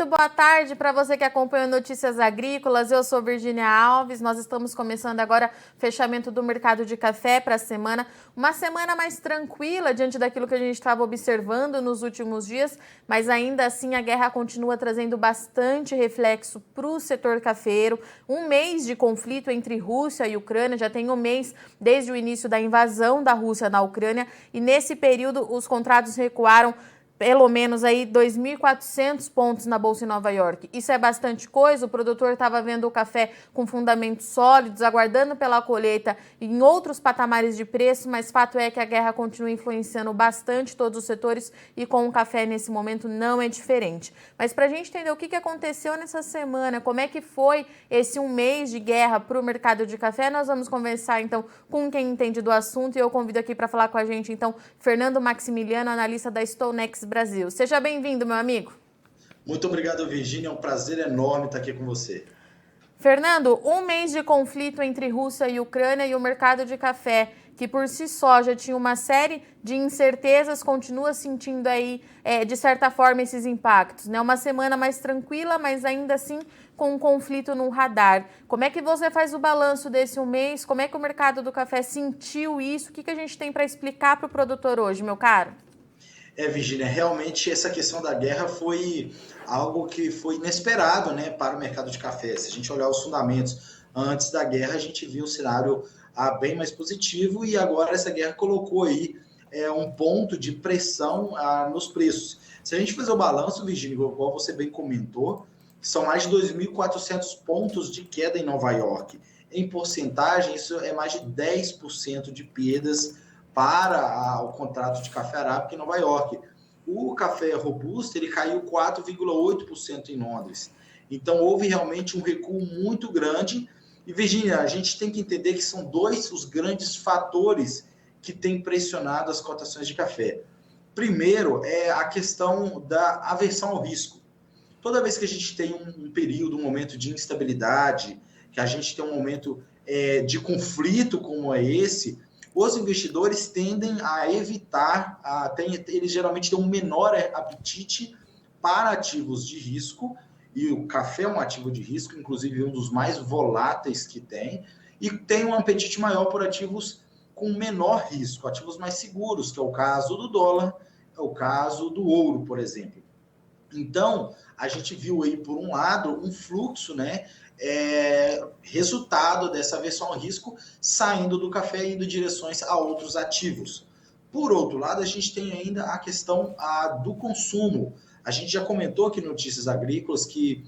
Muito boa tarde para você que acompanha Notícias Agrícolas. Eu sou Virgínia Alves. Nós estamos começando agora o fechamento do mercado de café para a semana. Uma semana mais tranquila diante daquilo que a gente estava observando nos últimos dias, mas ainda assim a guerra continua trazendo bastante reflexo para o setor cafeiro. Um mês de conflito entre Rússia e Ucrânia, já tem um mês desde o início da invasão da Rússia na Ucrânia, e nesse período os contratos recuaram pelo menos aí 2.400 pontos na Bolsa em Nova York. Isso é bastante coisa. O produtor estava vendo o café com fundamentos sólidos, aguardando pela colheita em outros patamares de preço, mas fato é que a guerra continua influenciando bastante todos os setores e com o café nesse momento não é diferente. Mas para a gente entender o que aconteceu nessa semana, como é que foi esse um mês de guerra para o mercado de café, nós vamos conversar então com quem entende do assunto, e eu convido aqui para falar com a gente então Fernando Maximiliano, analista da StoneX Brasil. Seja bem-vindo, meu amigo. Muito obrigado, Virgínia. É um prazer enorme estar aqui com você. Fernando, um mês de conflito entre Rússia e Ucrânia e o mercado de café, que por si só já tinha uma série de incertezas, continua sentindo aí, de certa forma, esses impactos, né? Uma semana mais tranquila, mas ainda assim com um conflito no radar. Como é que você faz o balanço desse um mês? Como é que o mercado do café sentiu isso? O que a gente tem para explicar para o produtor hoje, meu caro? Virgínia, realmente essa questão da guerra foi algo que foi inesperado, né, para o mercado de café. Se a gente olhar os fundamentos antes da guerra, a gente viu um cenário bem mais positivo, e agora essa guerra colocou aí um ponto de pressão nos preços. Se a gente fizer o balanço, Virgínia, igual você bem comentou, são mais de 2.400 pontos de queda em Nova York. Em porcentagem, isso é mais de 10% de perdas para o contrato de café arábica em Nova York. O café robusto ele caiu 4,8% em Londres. Então houve realmente um recuo muito grande. E Virgínia, a gente tem que entender que são dois os grandes fatores que têm pressionado as cotações de café. Primeiro é a questão da aversão ao risco. Toda vez que a gente tem um período, um momento de instabilidade, que a gente tem um momento de conflito como é esse, os investidores tendem a evitar, eles geralmente têm um menor apetite para ativos de risco, e o café é um ativo de risco, inclusive um dos mais voláteis que tem, e tem um apetite maior por ativos com menor risco, ativos mais seguros, que é o caso do dólar, é o caso do ouro, por exemplo. Então, a gente viu aí, por um lado, um fluxo, né, resultado dessa aversão ao risco, saindo do café e indo em direções a outros ativos. Por outro lado, a gente tem ainda a questão do consumo. A gente já comentou aqui no Notícias Agrícolas que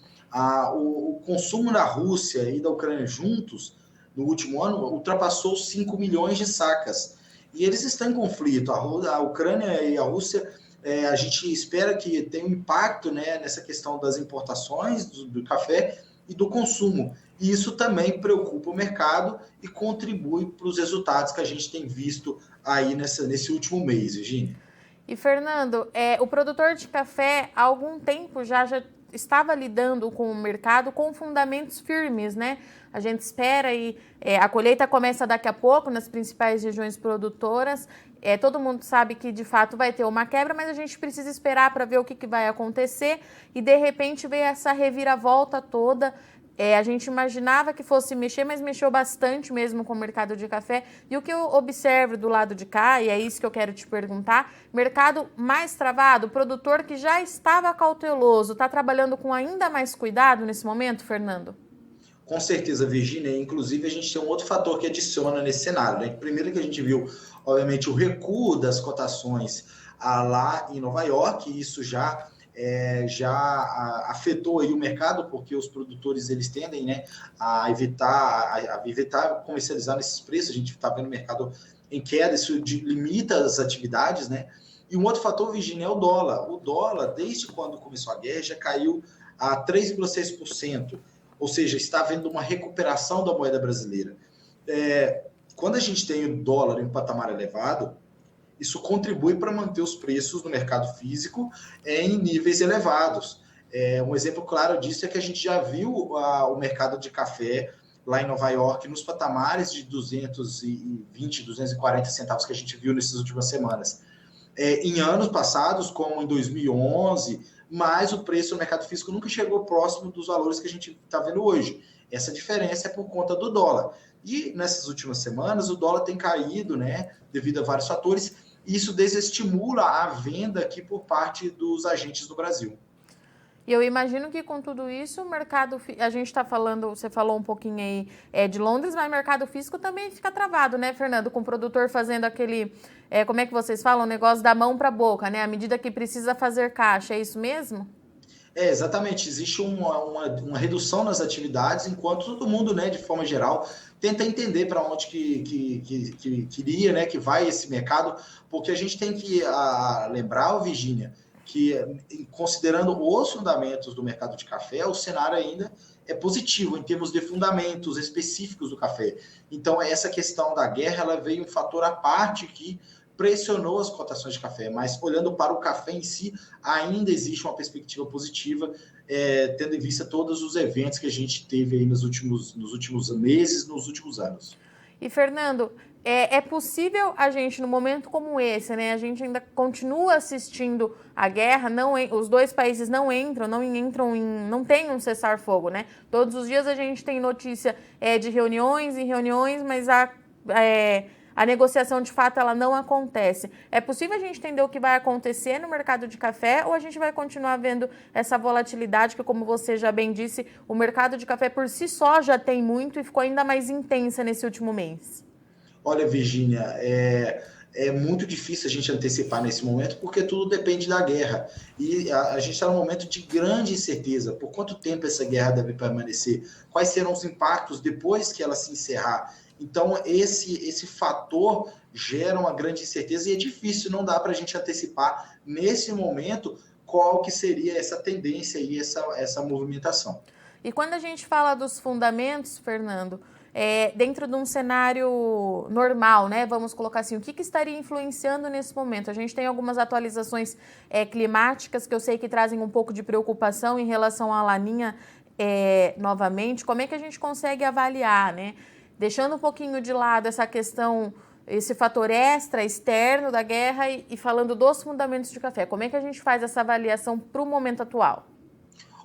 o consumo na Rússia e da Ucrânia juntos, no último ano, ultrapassou 5 milhões de sacas. E eles estão em conflito. A Ucrânia e a Rússia, a gente espera que tenha um impacto, né, nessa questão das importações do café e do consumo. E isso também preocupa o mercado e contribui para os resultados que a gente tem visto aí nesse último mês, Virgínia. E, Fernando, o produtor de café há algum tempo já estava lidando com o mercado com fundamentos firmes, né? A gente espera e a colheita começa daqui a pouco nas principais regiões produtoras. Todo mundo sabe que de fato vai ter uma quebra, mas a gente precisa esperar para ver o que vai acontecer, e de repente veio essa reviravolta toda. A gente imaginava que fosse mexer, mas mexeu bastante mesmo com o mercado de café. E o que eu observo do lado de cá, e é isso que eu quero te perguntar, mercado mais travado, produtor que já estava cauteloso, está trabalhando com ainda mais cuidado nesse momento, Fernando? Com certeza, Virgínia. Inclusive, a gente tem um outro fator que adiciona nesse cenário, né? Primeiro que a gente viu, obviamente, o recuo das cotações lá em Nova York, e isso já afetou aí o mercado, porque os produtores eles tendem, né, a evitar comercializar nesses preços. A gente está vendo o mercado em queda, isso limita as atividades, né? E um outro fator, Virgínia, é o dólar. O dólar, desde quando começou a guerra, já caiu a 3,6%, ou seja, está havendo uma recuperação da moeda brasileira. Quando a gente tem o dólar em um patamar elevado, isso contribui para manter os preços no mercado físico em níveis elevados. Um exemplo claro disso é que a gente já viu o mercado de café lá em Nova York nos patamares de 220, 240 centavos que a gente viu nessas últimas semanas. Em anos passados, como em 2011, mas o preço no mercado físico nunca chegou próximo dos valores que a gente está vendo hoje. Essa diferença é por conta do dólar. E nessas últimas semanas o dólar tem caído, né, devido a vários fatores, e isso desestimula a venda aqui por parte dos agentes do Brasil. E eu imagino que com tudo isso, o mercado, a gente está falando, você falou um pouquinho aí de Londres, mas o mercado físico também fica travado, né, Fernando? Com o produtor fazendo aquele, como é que vocês falam, o negócio da mão para a boca, né? À medida que precisa fazer caixa, é isso mesmo? Exatamente. Existe uma redução nas atividades, enquanto todo mundo, né, de forma geral, tenta entender para onde que queria, né, que vai esse mercado, porque a gente tem que lembrar, Virgínia, que considerando os fundamentos do mercado de café, o cenário ainda é positivo em termos de fundamentos específicos do café. Então, essa questão da guerra, ela veio um fator à parte que pressionou as cotações de café, mas olhando para o café em si, ainda existe uma perspectiva positiva, tendo em vista todos os eventos que a gente teve aí nos últimos meses, nos últimos anos. E, Fernando, é possível a gente, num momento como esse, né, a gente ainda continua assistindo a guerra, os dois países não tem um cessar-fogo, né? Todos os dias a gente tem notícia de reuniões e reuniões, mas a negociação, de fato, ela não acontece. É possível a gente entender o que vai acontecer no mercado de café ou a gente vai continuar vendo essa volatilidade que, como você já bem disse, o mercado de café por si só já tem muito e ficou ainda mais intensa nesse último mês? Olha, Virgínia, é muito difícil a gente antecipar nesse momento porque tudo depende da guerra. E a gente está num momento de grande incerteza. Por quanto tempo essa guerra deve permanecer? Quais serão os impactos depois que ela se encerrar? Então, esse fator gera uma grande incerteza e é difícil, não dá para a gente antecipar nesse momento qual que seria essa tendência e essa movimentação. E quando a gente fala dos fundamentos, Fernando, dentro de um cenário normal, né? Vamos colocar assim, o que estaria influenciando nesse momento? A gente tem algumas atualizações climáticas que eu sei que trazem um pouco de preocupação em relação à laninha novamente. Como é que a gente consegue avaliar, né? Deixando um pouquinho de lado essa questão, esse fator externo da guerra e falando dos fundamentos de café. Como é que a gente faz essa avaliação para o momento atual?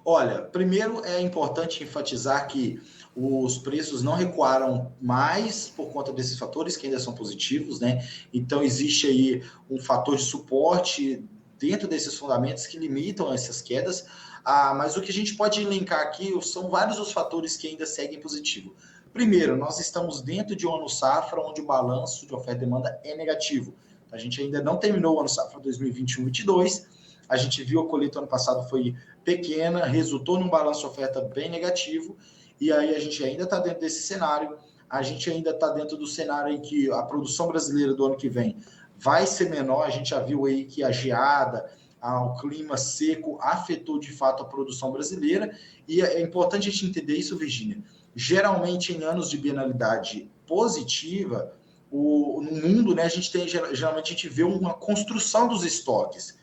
Olha, primeiro é importante enfatizar que os preços não recuaram mais por conta desses fatores que ainda são positivos, né? Então existe aí um fator de suporte dentro desses fundamentos que limitam essas quedas, mas o que a gente pode elencar aqui são vários os fatores que ainda seguem positivo. Primeiro, nós estamos dentro de um ano safra onde o balanço de oferta e demanda é negativo. A gente ainda não terminou o ano safra 2021-22, a gente viu a colheita ano passado foi pequena, resultou num balanço de oferta bem negativo, e aí a gente ainda está dentro desse cenário, a gente ainda está dentro do cenário em que a produção brasileira do ano que vem vai ser menor, a gente já viu aí que a geada, o clima seco afetou de fato a produção brasileira, e é importante a gente entender isso, Virgínia. Geralmente em anos de bienalidade positiva, no mundo, né, a gente tem, geralmente a gente vê uma construção dos estoques.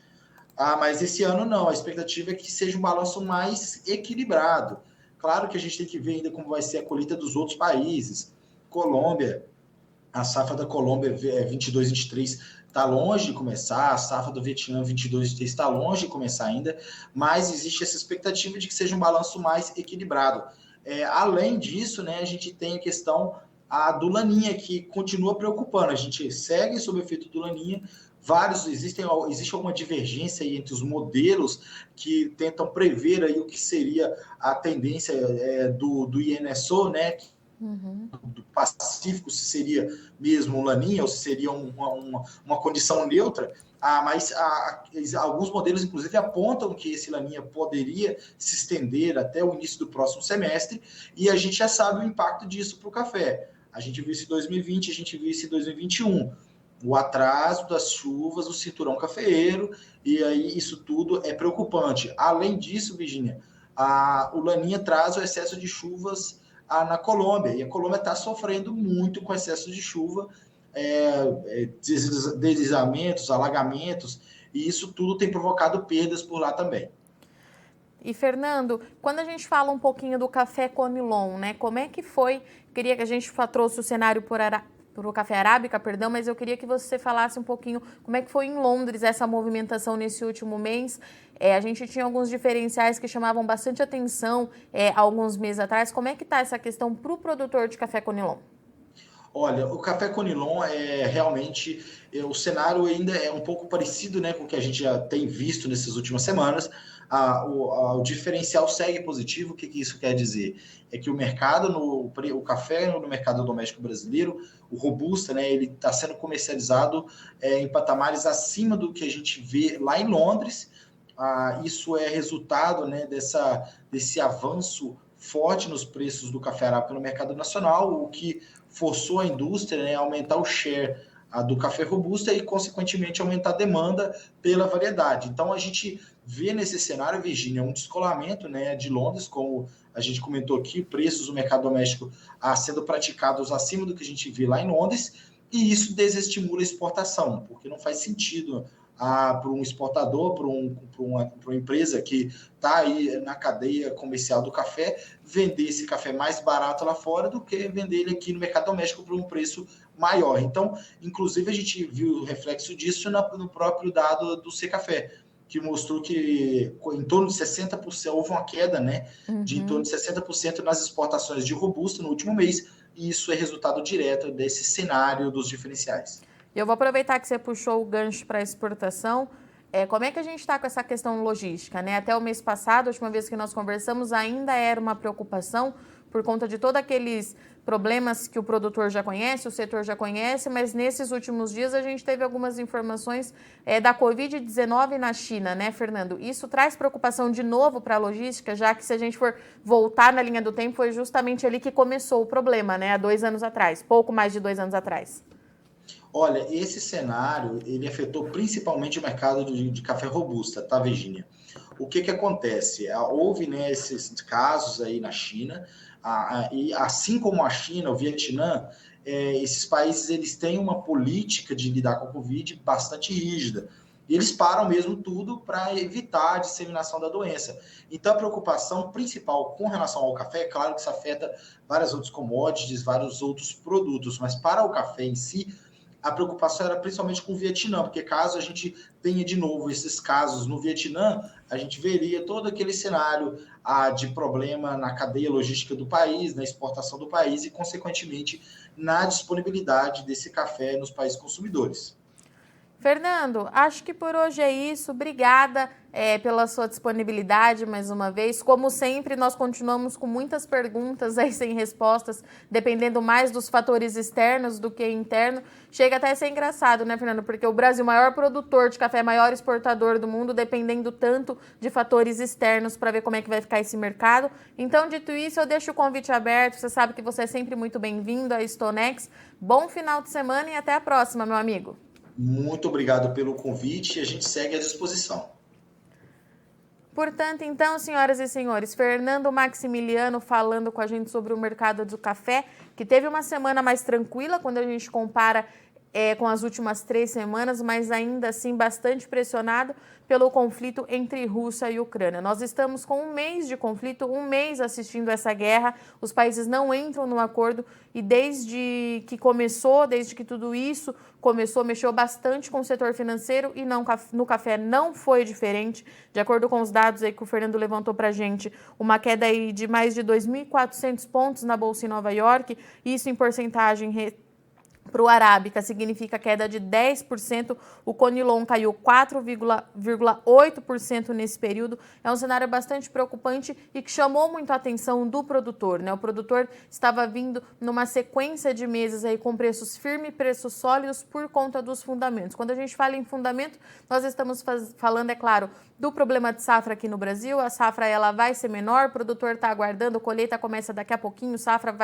Mas esse ano não, a expectativa é que seja um balanço mais equilibrado. Claro que a gente tem que ver ainda como vai ser a colheita dos outros países. Colômbia, a safra da Colômbia 22-23 está longe de começar, a safra do Vietnã 22-23 está longe de começar ainda, mas existe essa expectativa de que seja um balanço mais equilibrado. Além disso, né, a gente tem a questão do Laninha, que continua preocupando. A gente segue sob o efeito do Laninha, existe alguma divergência aí entre os modelos que tentam prever aí o que seria a tendência do INSO, né? Do Pacífico, se seria mesmo um Laninha ou se seria uma condição neutra, mas alguns modelos, inclusive, apontam que esse Laninha poderia se estender até o início do próximo semestre, e a gente já sabe o impacto disso para o café. A gente viu isso em 2020, a gente viu isso em 2021. O atraso das chuvas, o cinturão cafeeiro, e aí isso tudo é preocupante. Além disso, Virginia, o Laninha traz o excesso de chuvas na Colômbia, e a Colômbia está sofrendo muito com excesso de chuva, deslizamentos, alagamentos, e isso tudo tem provocado perdas por lá também. E, Fernando, quando a gente fala um pouquinho do café Conilon, né, como é que foi? Queria que a gente trouxe o cenário para o café arábica, perdão, mas eu queria que você falasse um pouquinho como é que foi em Londres essa movimentação nesse último mês. A gente tinha alguns diferenciais que chamavam bastante atenção há alguns meses atrás. Como é que está essa questão para o produtor de café Conilon? Olha, o café Conilon realmente o cenário ainda é um pouco parecido, né, com o que a gente já tem visto nessas últimas semanas. O diferencial segue positivo. O que isso quer dizer? É que o mercado, o café no mercado doméstico brasileiro, o Robusta, né, ele está sendo comercializado em patamares acima do que a gente vê lá em Londres. Isso é resultado, né, desse avanço forte nos preços do café arábica no mercado nacional, o que forçou a indústria, né, a aumentar o share do café robusta e, consequentemente, aumentar a demanda pela variedade. Então, a gente vê nesse cenário, Virgínia, um descolamento, né, de Londres, como a gente comentou aqui, preços do mercado doméstico sendo praticados acima do que a gente vê lá em Londres, e isso desestimula a exportação, porque não faz sentido para um exportador, para uma empresa que está aí na cadeia comercial do café, vender esse café mais barato lá fora do que vender ele aqui no mercado doméstico por um preço maior. Então, inclusive, a gente viu o reflexo disso no próprio dado do Secafé, que mostrou que em torno de 60%, houve uma queda, né, de em torno de 60% nas exportações de Robusta no último mês, e isso é resultado direto desse cenário dos diferenciais. Eu vou aproveitar que você puxou o gancho para exportação. Como é que a gente está com essa questão logística, né? Até o mês passado, a última vez que nós conversamos, ainda era uma preocupação por conta de todos aqueles problemas que o produtor já conhece, o setor já conhece, mas nesses últimos dias a gente teve algumas informações da Covid-19 na China, né, Fernando? Isso traz preocupação de novo para a logística, já que se a gente for voltar na linha do tempo, foi justamente ali que começou o problema, né, há 2 anos atrás, pouco mais de 2 anos atrás. Olha, esse cenário, ele afetou principalmente o mercado de café robusta, tá, Virginia? O que acontece? Houve, né, esses casos aí na China, e assim como a China, o Vietnã, esses países eles têm uma política de lidar com a Covid bastante rígida. E eles param mesmo tudo para evitar a disseminação da doença. Então, a preocupação principal com relação ao café, é claro que isso afeta várias outras commodities, vários outros produtos, mas para o café em si, a preocupação era principalmente com o Vietnã, porque caso a gente tenha de novo esses casos no Vietnã, a gente veria todo aquele cenário de problema na cadeia logística do país, na exportação do país e, consequentemente, na disponibilidade desse café nos países consumidores. Fernando, acho que por hoje é isso. Obrigada pela sua disponibilidade mais uma vez. Como sempre, nós continuamos com muitas perguntas aí sem respostas, dependendo mais dos fatores externos do que interno. Chega até a ser engraçado, né, Fernando? Porque o Brasil, maior produtor de café, maior exportador do mundo, dependendo tanto de fatores externos para ver como é que vai ficar esse mercado. Então, dito isso, eu deixo o convite aberto. Você sabe que você é sempre muito bem-vindo à Stonex. Bom final de semana e até a próxima, meu amigo. Muito obrigado pelo convite e a gente segue à disposição. Portanto, então, senhoras e senhores, Fernando Maximiliano falando com a gente sobre o mercado do café, que teve uma semana mais tranquila quando a gente compara com as últimas 3 semanas, mas ainda assim bastante pressionado pelo conflito entre Rússia e Ucrânia. Nós estamos com 1 mês de conflito, 1 mês assistindo essa guerra, os países não entram no acordo e desde que tudo isso começou, mexeu bastante com o setor financeiro e no café não foi diferente. De acordo com os dados aí que o Fernando levantou para a gente, uma queda aí de mais de 2.400 pontos na Bolsa em Nova York, isso em porcentagem para o Arábica significa queda de 10%, o Conilon caiu 4,8% nesse período. É um cenário bastante preocupante e que chamou muito a atenção do produtor, né? O produtor estava vindo numa sequência de meses aí com preços firmes, preços sólidos por conta dos fundamentos. Quando a gente fala em fundamento, nós estamos falando, é claro, do problema de safra aqui no Brasil. A safra ela vai ser menor, o produtor está aguardando, a colheita começa daqui a pouquinho, safra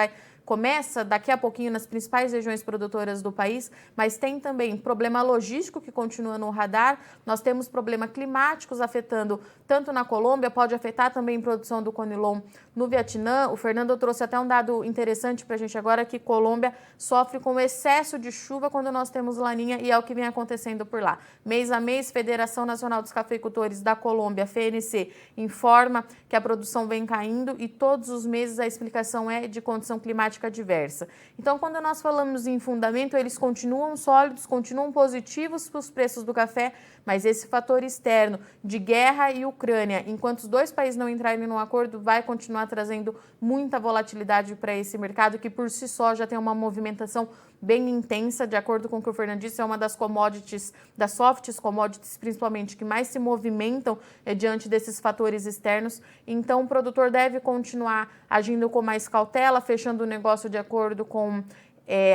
começa daqui a pouquinho nas principais regiões produtoras do país, mas tem também problema logístico que continua no radar. Nós temos problemas climáticos afetando tanto na Colômbia, pode afetar também a produção do Conilon no Vietnã. O Fernando trouxe até um dado interessante para a gente agora, que Colômbia sofre com excesso de chuva quando nós temos laninha e é o que vem acontecendo por lá. Mês a mês, Federação Nacional dos Cafeicultores da Colômbia, FNC, informa que a produção vem caindo e todos os meses a explicação é de condição climática climática adversa. Então, quando nós falamos em fundamento, eles continuam sólidos, continuam positivos para os preços do café, mas esse fator externo de guerra e Ucrânia, enquanto os dois países não entrarem num acordo, vai continuar trazendo muita volatilidade para esse mercado, que por si só já tem uma movimentação bem intensa. De acordo com o que o Fernando disse, é uma das commodities, das softs commodities principalmente, que mais se movimentam diante desses fatores externos. Então, o produtor deve continuar agindo com mais cautela, fechando o negócio de acordo com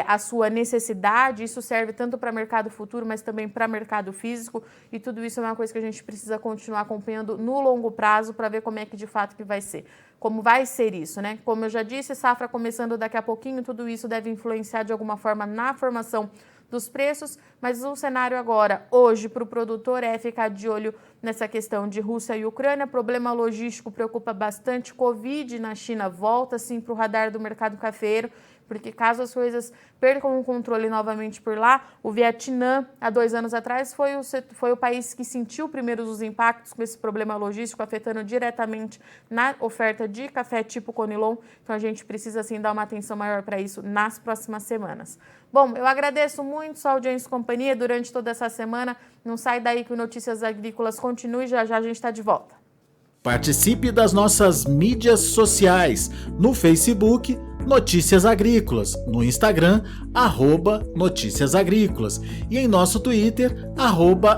a sua necessidade. Isso serve tanto para mercado futuro, mas também para mercado físico, e tudo isso é uma coisa que a gente precisa continuar acompanhando no longo prazo para ver como é que de fato que vai ser. Como vai ser isso, né? Como eu já disse, safra começando daqui a pouquinho, tudo isso deve influenciar de alguma forma na formação dos preços, mas o cenário agora, hoje, para o produtor é ficar de olho nessa questão de Rússia e Ucrânia. Problema logístico preocupa bastante. Covid na China volta, sim, para o radar do mercado cafeeiro, porque caso as coisas percam o controle novamente por lá, o Vietnã, há 2 anos atrás, foi o país que sentiu primeiro os impactos com esse problema logístico, afetando diretamente na oferta de café tipo Conilon. Então, a gente precisa, sim, dar uma atenção maior para isso nas próximas semanas. Bom, eu agradeço muito sua audiência e companhia durante toda essa semana. Não sai daí que o Notícias Agrícolas continue, já já a gente está de volta. Participe das nossas mídias sociais, no Facebook, Notícias Agrícolas, no Instagram, @Notícias Agrícolas e em nosso Twitter,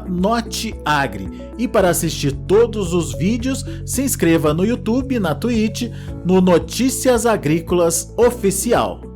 @Noteagri. E para assistir todos os vídeos, se inscreva no YouTube, na Twitch, no Notícias Agrícolas Oficial.